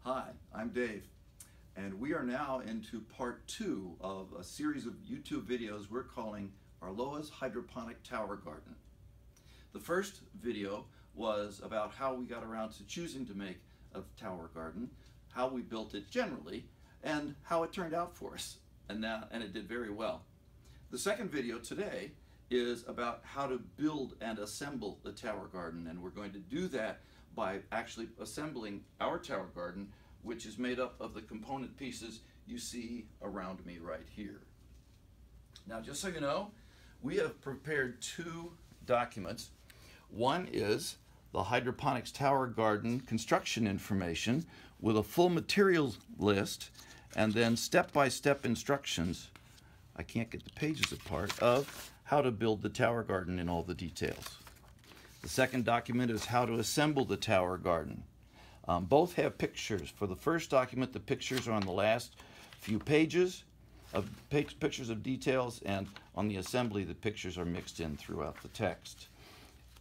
Hi, I'm Dave, and we are now into part 2 of a series of YouTube videos we're calling Arloa's Hydroponic Tower Garden. The first video was about how we got around to choosing to make a tower garden, how we built it generally, and how it turned out for us, and it did very well. The second video today is about how to build and assemble the tower garden, and we're going to do that by actually assembling our tower garden, which is made up of the component pieces you see around me right here. Now, just so you know, we have prepared 2 documents. One is the Hydroponics Tower Garden construction information with a full materials list and then step-by-step instructions, I can't get the pages apart, of how to build the tower garden in all the details. The second document is how to assemble the tower garden. Both have pictures. For the first document, the pictures are on the last few pages of pictures of details, and on the assembly, the pictures are mixed in throughout the text.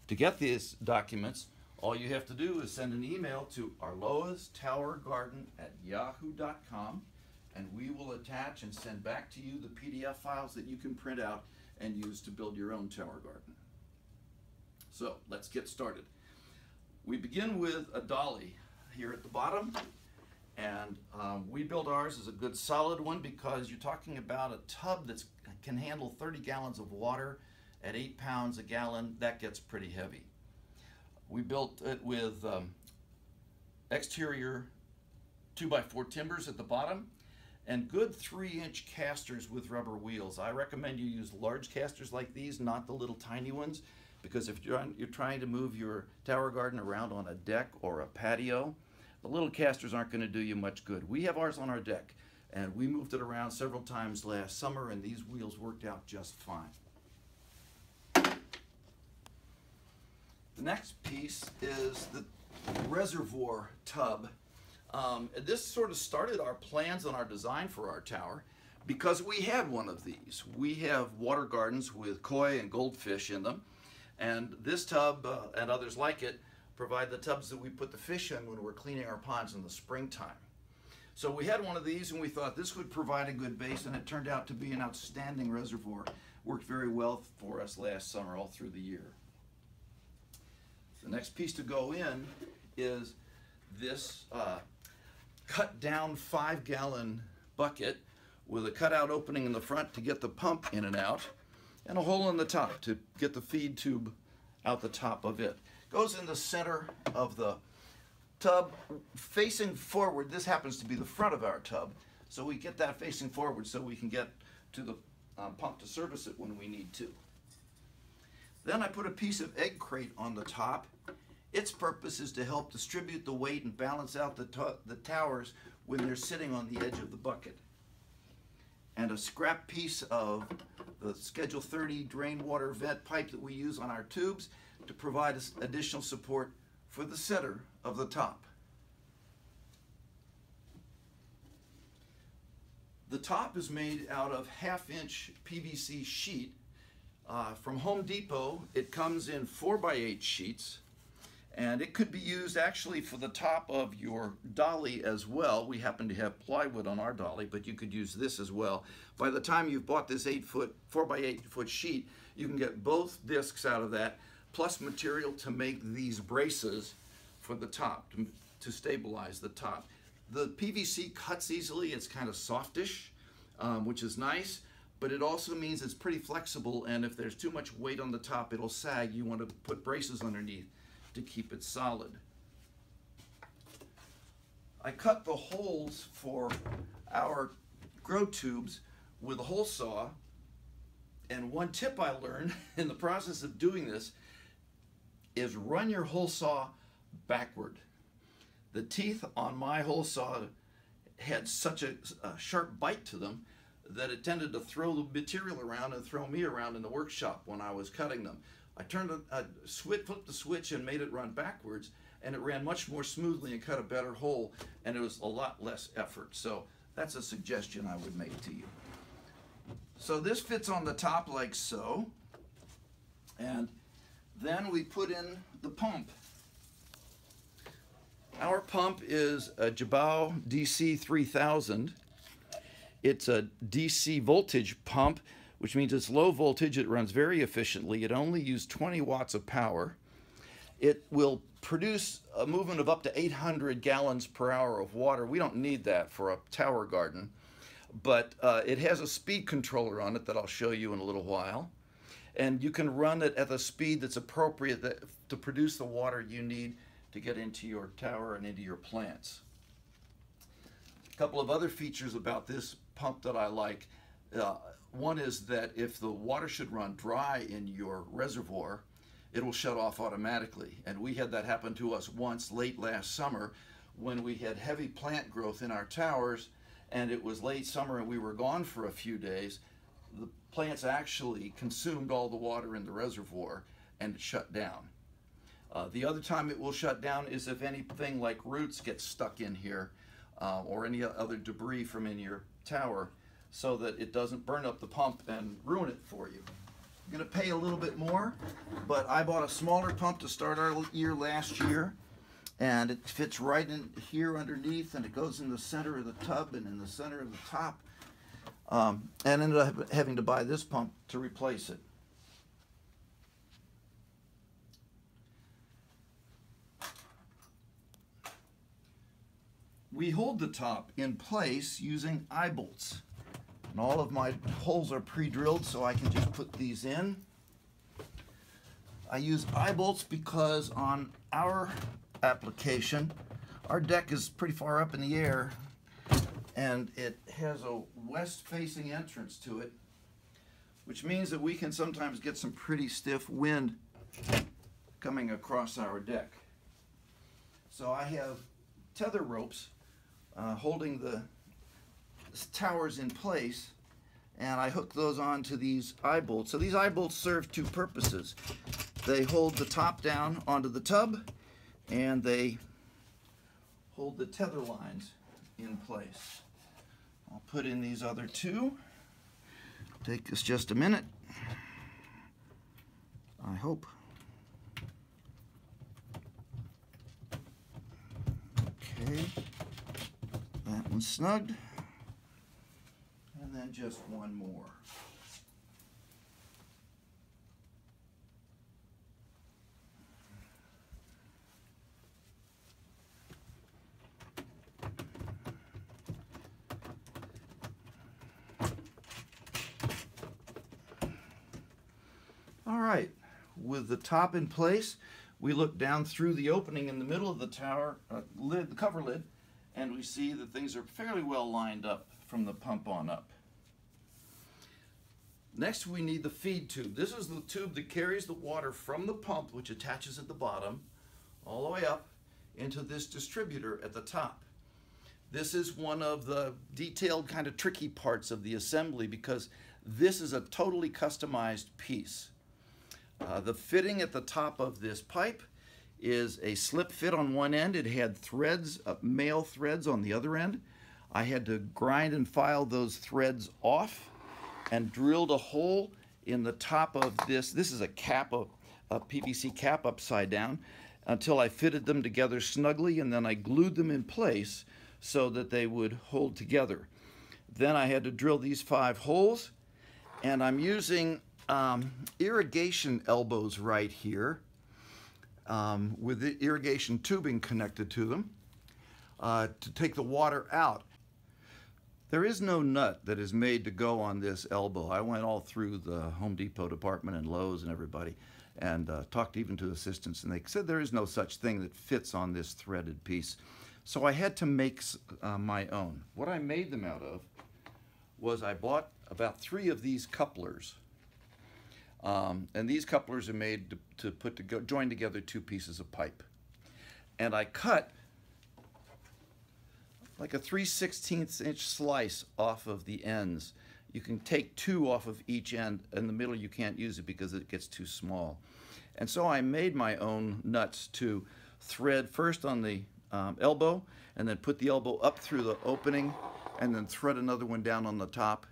To get these documents, all you have to do is send an email to arloastowergarden@yahoo.com, and we will attach and send back to you the PDF files that you can print out and use to build your own tower garden. So let's get started. We begin with a dolly here at the bottom, and we built ours as a good solid one because you're talking about a tub that can handle 30 gallons of water at 8 pounds a gallon. That gets pretty heavy. We built it with exterior 2x4 timbers at the bottom and good 3-inch casters with rubber wheels. I recommend you use large casters like these, not the little tiny ones, because if you're trying to move your tower garden around on a deck or a patio, the little casters aren't going to do you much good. We have ours on our deck, and we moved it around several times last summer, and these wheels worked out just fine. The next piece is the Reservoir Tub. This sort of started our plans on our design for our tower because we had one of these. We have water gardens with koi and goldfish in them, and this tub and others like it provide the tubs that we put the fish in when we're cleaning our ponds in the springtime. So we had one of these, and we thought this would provide a good base, and it turned out to be an outstanding reservoir. Worked very well for us last summer all through the year. The next piece to go in is this cut down 5-gallon bucket with a cutout opening in the front to get the pump in and out, and a hole in the top to get the feed tube out the top of it. Goes in the center of the tub facing forward. This happens to be the front of our tub, so we get that facing forward so we can get to the pump to service it when we need to. Then I put a piece of egg crate on the top. Its purpose is to help distribute the weight and balance out the towers when they're sitting on the edge of the bucket. And a scrap piece of the Schedule 30 drain water vent pipe that we use on our tubes to provide us additional support for the center of the top. The top is made out of 1/2-inch PVC sheet. From Home Depot. It comes in 4x8 sheets, and it could be used actually for the top of your dolly as well. We happen to have plywood on our dolly, but you could use this as well. By the time you've bought this 4x8 sheet, you can get both discs out of that, plus material to make these braces for the top, to stabilize the top. The PVC cuts easily. It's kind of softish, which is nice, but it also means it's pretty flexible, and if there's too much weight on the top, it'll sag. You want to put braces underneath to keep it solid. I cut the holes for our grow tubes with a hole saw, and one tip I learned in the process of doing this is run your hole saw backward. The teeth on my hole saw had such a sharp bite to them that it tended to throw the material around and throw me around in the workshop when I was cutting them. I flipped the switch and made it run backwards, and it ran much more smoothly and cut a better hole, and it was a lot less effort. So that's a suggestion I would make to you. So this fits on the top like so, and then we put in the pump. Our pump is a Jabao DC 3000. It's a DC voltage pump, which means it's low voltage. It runs very efficiently. It only uses 20 watts of power. It will produce a movement of up to 800 gallons per hour of water. We don't need that for a tower garden, but it has a speed controller on it that I'll show you in a little while. And you can run it at the speed that's appropriate to produce the water you need to get into your tower and into your plants. A couple of other features about this pump that I like. One is that if the water should run dry in your reservoir, it will shut off automatically. And we had that happen to us once late last summer when we had heavy plant growth in our towers, and it was late summer and we were gone for a few days. The plants actually consumed all the water in the reservoir and it shut down. The other time it will shut down is if anything like roots get stuck in here or any other debris from in your tower, so that it doesn't burn up the pump and ruin it for you. I'm going to pay a little bit more, but I bought a smaller pump to start our year last year, and it fits right in here underneath, and it goes in the center of the tub and in the center of the top, and ended up having to buy this pump to replace it. We hold the top in place using eye bolts. And all of my holes are pre-drilled, so I can just put these in. I use eye bolts because on our application, our deck is pretty far up in the air, and it has a west-facing entrance to it, which means that we can sometimes get some pretty stiff wind coming across our deck. So I have tether ropes holding the towers in place, and I hook those onto these eye bolts. So these eye bolts serve two purposes. They hold the top down onto the tub, and they hold the tether lines in place. I'll put in these other two. Take us just a minute, I hope. Okay, that one's snugged. And then just one more. All right, with the top in place, we look down through the opening in the middle of the tower lid, the cover lid, and we see that things are fairly well lined up from the pump on up. Next, we need the feed tube. This is the tube that carries the water from the pump, which attaches at the bottom, all the way up into this distributor at the top. This is one of the detailed, kind of tricky parts of the assembly because this is a totally customized piece. The fitting at the top of this pipe is a slip fit on one end. It had threads, male threads on the other end. I had to grind and file those threads off and drilled a hole in the top of this. This is a cap, a PVC cap upside down, until I fitted them together snugly, and then I glued them in place so that they would hold together. Then I had to drill these 5 holes, and I'm using irrigation elbows right here with the irrigation tubing connected to them to take the water out. There is no nut that is made to go on this elbow. I went all through the Home Depot department and Lowe's and everybody and talked even to assistants, and they said there is no such thing that fits on this threaded piece. So I had to make my own. What I made them out of was I bought about 3 of these couplers. And these couplers are made to join together 2 pieces of pipe. And I cut like a 3/16 inch slice off of the ends. You can take 2 off of each end. In the middle you can't use it because it gets too small. And so I made my own nuts to thread first on the elbow, and then put the elbow up through the opening, and then thread another one down on the top.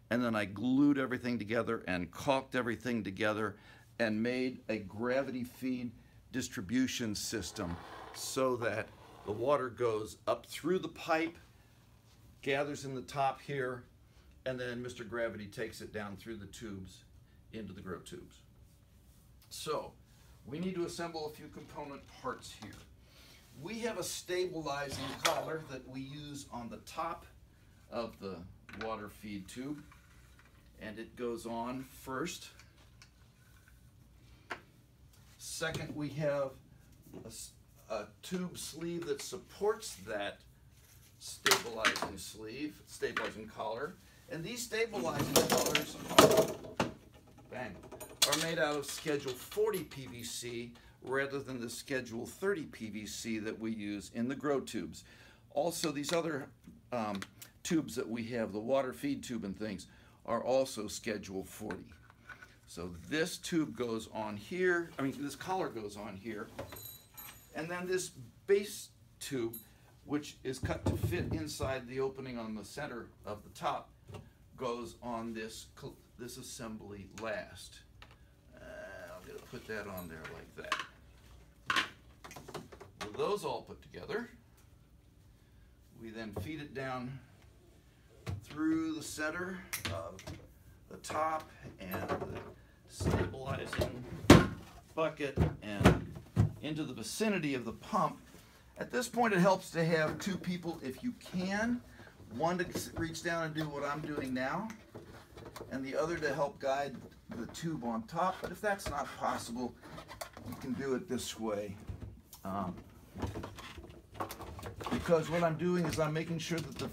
And then I glued everything together and caulked everything together and made a gravity feed distribution system so that The water goes up through the pipe, gathers in the top here, and then Mr. Gravity takes it down through the tubes into the grow tubes. So we need to assemble a few component parts here. We have a stabilizing collar that we use on the top of the water feed tube, and it goes on first. Second, we have a tube sleeve that supports that stabilizing collar. And these stabilizing collars are made out of Schedule 40 PVC rather than the Schedule 30 PVC that we use in the grow tubes. Also, these other tubes that we have, the water feed tube and things, are also Schedule 40. So this tube goes on here, this collar goes on here, and then this base tube, which is cut to fit inside the opening on the center of the top, goes on this assembly last. I'm going to put that on there like that. With those all put together, we then feed it down through the center of the top and the stabilizing bucket and into the vicinity of the pump. At this point, it helps to have two people if you can. One to reach down and do what I'm doing now, and the other to help guide the tube on top. But if that's not possible, you can do it this way. Because what I'm doing is I'm making sure that the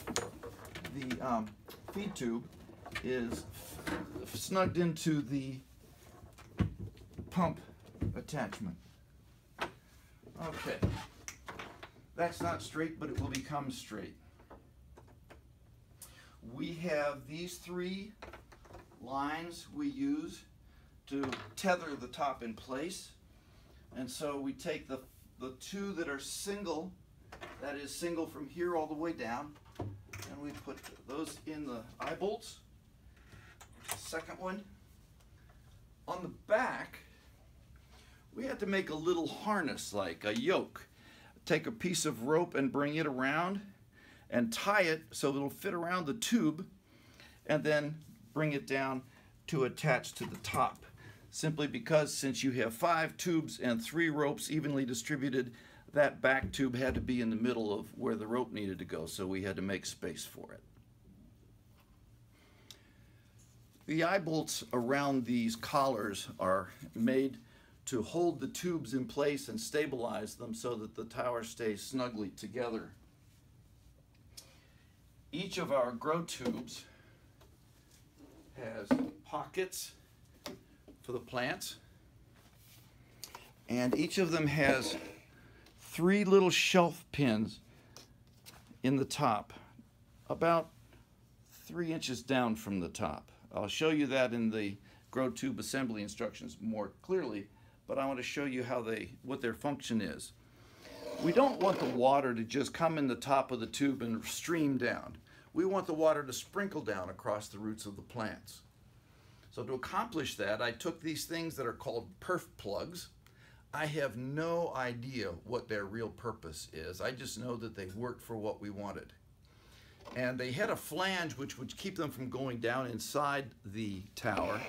feed tube is snugged into the pump attachment. Okay, that's not straight, but it will become straight. We have these three lines we use to tether the top in place. And so we take the two that are single, that is single from here all the way down, and we put those in the eye bolts. Second one. On the back, we had to make a little harness like a yoke. Take a piece of rope and bring it around and tie it so it'll fit around the tube, and then bring it down to attach to the top. Simply because since you have 5 tubes and 3 ropes evenly distributed, that back tube had to be in the middle of where the rope needed to go, so we had to make space for it. The eye bolts around these collars are made to hold the tubes in place and stabilize them so that the tower stays snugly together. Each of our grow tubes has pockets for the plants, and each of them has 3 little shelf pins in the top, about 3 inches down from the top. I'll show you that in the grow tube assembly instructions more clearly, but I want to show you what their function is. We don't want the water to just come in the top of the tube and stream down. We want the water to sprinkle down across the roots of the plants. So to accomplish that, I took these things that are called Perf Plugs. I have no idea what their real purpose is. I just know that they worked for what we wanted. And they had a flange which would keep them from going down inside the tower.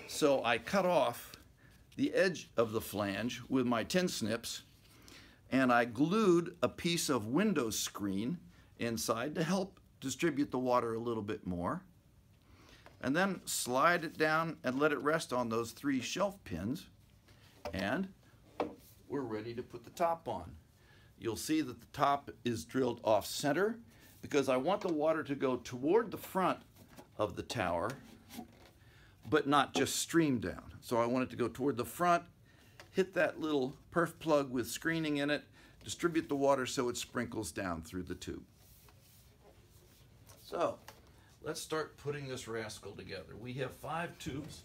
So I cut off the edge of the flange with my tin snips, and I glued a piece of window screen inside to help distribute the water a little bit more. And then slide it down and let it rest on those 3 shelf pins, and we're ready to put the top on. You'll see that the top is drilled off center because I want the water to go toward the front of the tower, but not just stream down. So I want it to go toward the front, hit that little perf plug with screening in it, distribute the water so it sprinkles down through the tube. So let's start putting this rascal together. We have 5 tubes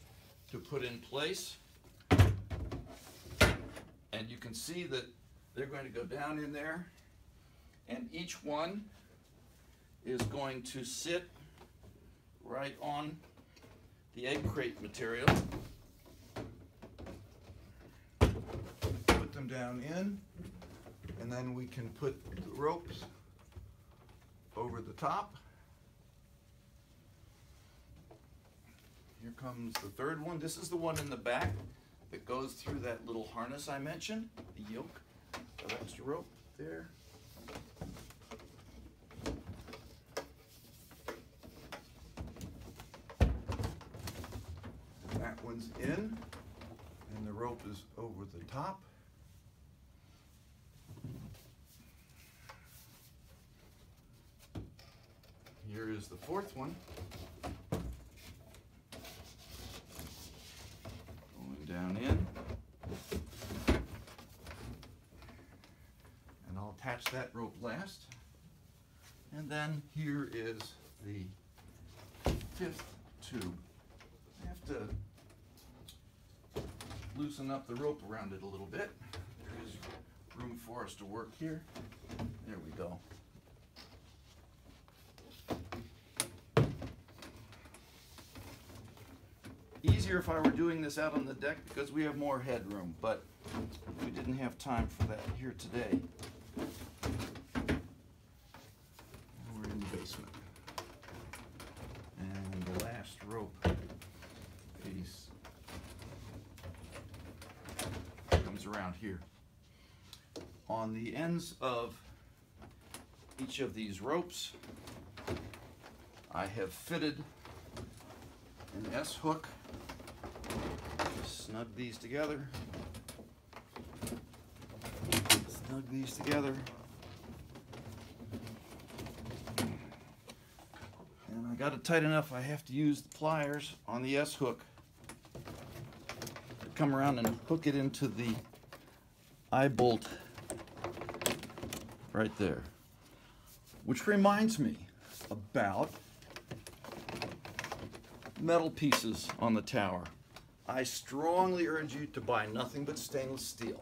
to put in place, and you can see that they're going to go down in there, and each one is going to sit right on the egg crate material. Put them down in, And then we can put the ropes over the top. Here comes the third one. This is the one in the back that goes through that little harness I mentioned, the yoke of extra rope there. That one's in, and the rope is over the top. Here is the fourth one. Going down in. And I'll attach that rope last. And then here is the fifth tube. I have to loosen up the rope around it a little bit. There is room for us to work here. There we go. Easier if I were doing this out on the deck because we have more headroom, but we didn't have time for that here today. We're in the basement. And the last rope piece comes around here. On the ends of each of these ropes, I have fitted an S-hook. Snug these together. Snug these together. And I got it tight enough I have to use the pliers on the S-hook to come around and hook it into the eye bolt right there. Which reminds me about metal pieces on the tower. I strongly urge you to buy nothing but stainless steel.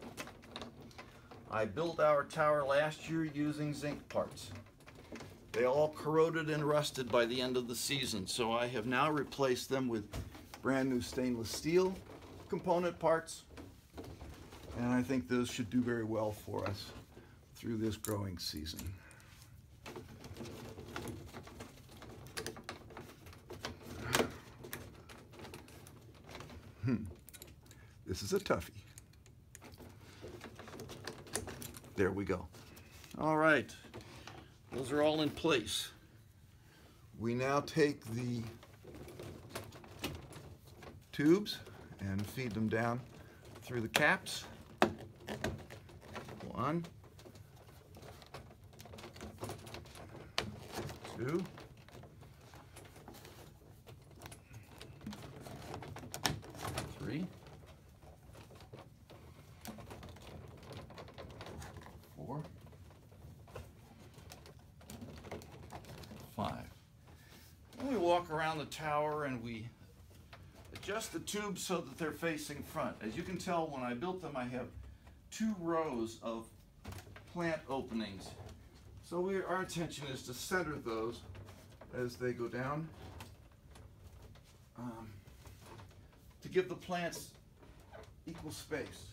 I built our tower last year using zinc parts. They all corroded and rusted by the end of the season, so I have now replaced them with brand new stainless steel component parts, and I think those should do very well for us through this growing season. This is a toughie. There we go. All right, those are all in place. We now take the tubes and feed them down through the caps. 1, 2, 3, 4, 5. Then we walk around the tower and we adjust the tubes so that they're facing front. As you can tell, when I built them, I have 2 rows of plant openings. So our intention is to center those as they go down to give the plants equal space.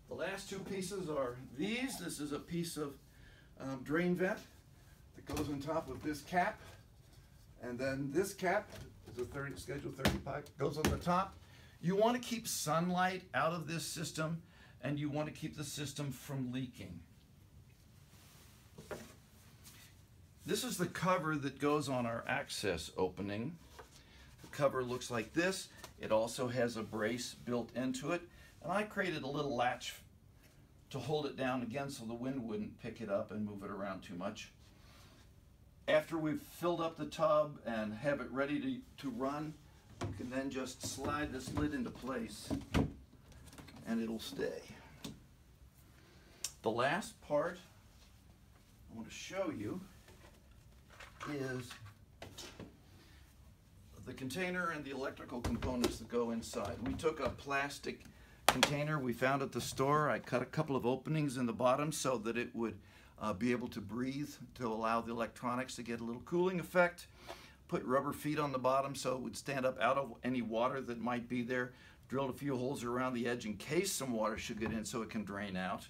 The last 2 pieces are these. This is a piece of drain vent that goes on top of this cap, and then this cap is a schedule 30 pipe, goes on the top. You want to keep sunlight out of this system, and you want to keep the system from leaking. This is the cover that goes on our access opening. The cover looks like this. It also has a brace built into it, and I created a little latch to hold it down again so the wind wouldn't pick it up and move it around too much. After we've filled up the tub and have it ready to run, you can then just slide this lid into place and it'll stay. The last part I want to show you is the container and the electrical components that go inside. We took a plastic container we found at the store. I cut a couple of openings in the bottom so that it would be able to breathe to allow the electronics to get a little cooling effect. Put rubber feet on the bottom so it would stand up out of any water that might be there. Drilled a few holes around the edge in case some water should get in so it can drain out.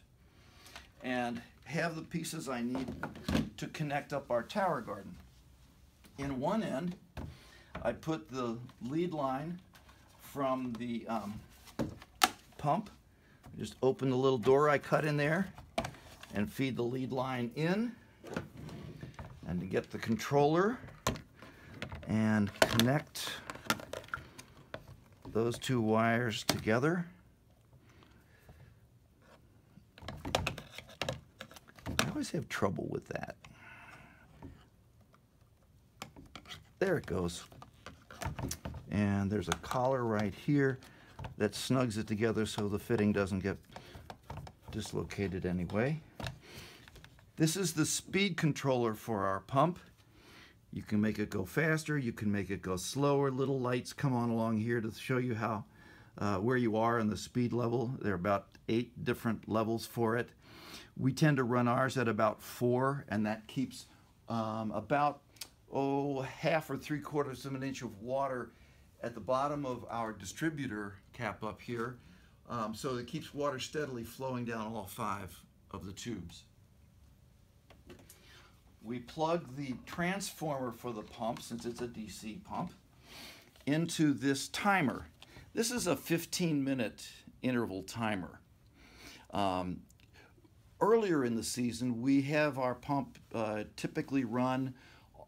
and have the pieces I need to connect up our tower garden. In one end, I put the lead line from the pump. Just open the little door I cut in there and feed the lead line in, and to get the controller and connect those two wires together. I always have trouble with that. There it goes. And there's a collar right here that snugs it together so the fitting doesn't get dislocated anyway. This is the speed controller for our pump. You can make it go faster, you can make it go slower. Little lights come on along here to show you how where you are in the speed level. There are about 8 different levels for it. We tend to run ours at about 4, and that keeps about half or 3/4 of an inch of water at the bottom of our distributor cap up here, so it keeps water steadily flowing down all 5 of the tubes. We plug the transformer for the pump, since it's a DC pump, into this timer. This is a 15-minute interval timer. Earlier in the season, we have our pump typically run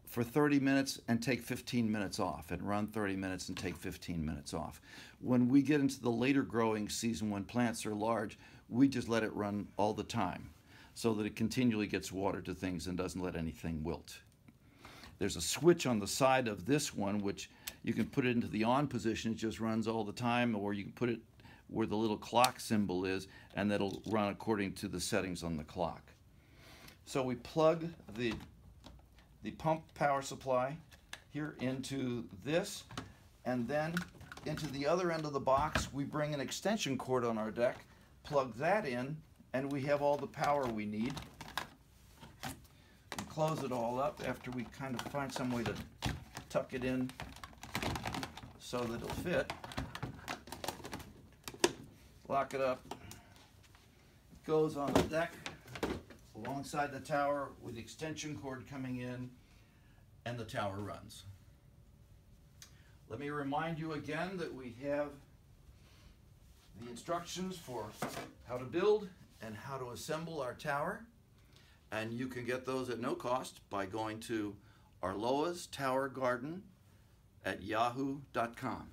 for 30 minutes and take 15 minutes off, and run 30 minutes and take 15 minutes off. When we get into the later growing season, when plants are large, we just let it run all the time so that it continually gets water to things and doesn't let anything wilt. There's a switch on the side of this one which you can put it into the on position, it just runs all the time, or you can put it where the little clock symbol is, and that'll run according to the settings on the clock. So we plug the pump power supply here into this, and then into the other end of the box we bring an extension cord on our deck, plug that in, and we have all the power we need. We close it all up after we kind of find some way to tuck it in so that it'll fit. Lock it up. It goes on the deck alongside the tower with the extension cord coming in, and the tower runs. Let me remind you again that we have the instructions for how to build and how to assemble our tower, and you can get those at no cost by going to Arloa's Tower Garden at yahoo.com.